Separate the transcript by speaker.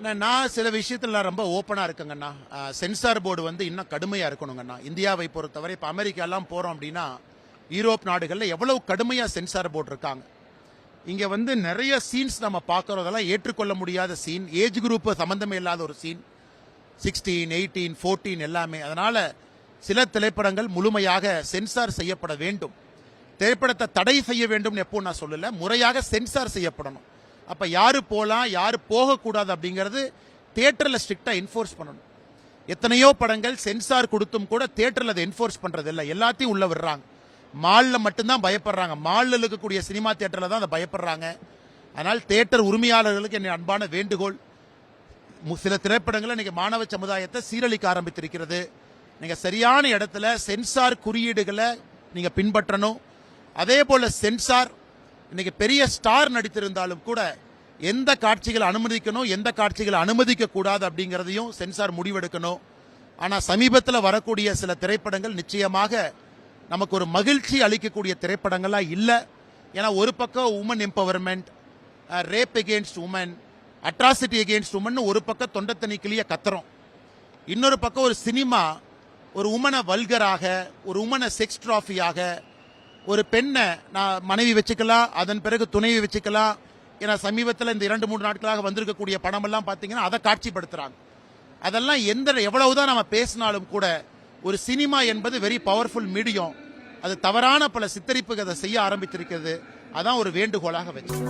Speaker 1: நான் சில விஷயத்துல ரொம்ப ஓப்பனா இருக்குங்கண்ணா. சென்சார் போர்டு வந்து இன்னும் கடுமையா இருக்கணுங்கண்ணா. இந்தியாவை பொறுத்தவரை இப்போ அமெரிக்கா எல்லாம் போறோம் அப்படின்னா யூரோப் நாடுகளில் எவ்வளவு கடுமையா சென்சார் போர்டு இருக்காங்க. இங்க வந்து நிறைய சீன்ஸ் நம்ம பார்க்கறதெல்லாம் ஏற்றுக்கொள்ள முடியாத சீன், ஏஜ் குரூப் சம்பந்தமே இல்லாத ஒரு சீன், 16, 18, 14 எல்லாமே. அதனால சில திரைப்படங்கள் முழுமையாக சென்சார் செய்யப்பட வேண்டும். திரைப்படத்தை தடை செய்ய வேண்டும் எப்போ நான் சொல்லல, முறையாக சென்சார் செய்யப்படணும். அப்ப யாரு போலாம் யாரு போகக்கூடாது அப்படிங்கிறது தியேட்டர்ல ஸ்ட்ரிக்டா என்ஃபோர்ஸ் பண்ணணும். எத்தனையோ படங்கள் சென்சார் கொடுத்தும் கூட தியேட்டர்ல அதை என்ஃபோர்ஸ் பண்றது இல்லை, எல்லாத்தையும் உள்ள விடுறாங்க. மால்ல மட்டும்தான் பயப்படுறாங்க, மால்ல இருக்கக்கூடிய சினிமா தியேட்டர்ல தான் அதை பயப்படுறாங்க. அதனால் தியேட்டர் உரிமையாளர்களுக்கு என் அன்பான வேண்டுகோள், சில திரைப்படங்களை இன்னைக்கு மாணவ சமுதாயத்தை சீரழிக்க ஆரம்பித்திருக்கிறது. நீங்க சரியான இடத்துல சென்சார் குறியீடுகளை நீங்க பின்பற்றணும். அதே போல சென்சார் இன்னைக்கு பெரிய ஸ்டார் நடித்திருந்தாலும் கூட எந்த காட்சிகளை அனுமதிக்கணும் எந்த காட்சிகளை அனுமதிக்க கூடாது அப்படிங்கிறதையும் சென்சார் முடிவெடுக்கணும். ஆனா சமீபத்தில் வரக்கூடிய சில திரைப்படங்கள் நிச்சயமாக நமக்கு ஒரு மகிழ்ச்சி அளிக்கக்கூடிய திரைப்படங்களா இல்லை. ஏன்னா ஒரு பக்கம் woman empowerment, rape against woman, atrocity against woman ஒரு பக்கம் தொண்டை தனி கிளிய கத்துறோம், இன்னொரு பக்கம் ஒரு சினிமா ஒரு உமனை வல்கராக, ஒரு உமனை செக்ஸ் டிராஃபியாக, ஒரு பெண்ணை நான் மனைவி வச்சுக்கலாம் அதன் பிறகு துணைவி வச்சுக்கலாம். ஏன்னா சமீபத்தில் இந்த 2-3 நாட்களாக வந்திருக்கக்கூடிய படமெல்லாம் பார்த்தீங்கன்னா அதை காட்சிப்படுத்துறாங்க. அதெல்லாம் எவ்வளவுதான் நம்ம பேசினாலும் கூட ஒரு சினிமா என்பது வெரி பவர்ஃபுல் மீடியம், அது தவறான பல சித்தரிப்புகள் அதை செய்ய ஆரம்பித்திருக்கிறது. அதான் ஒரு வேண்டுகோளாக வச்சு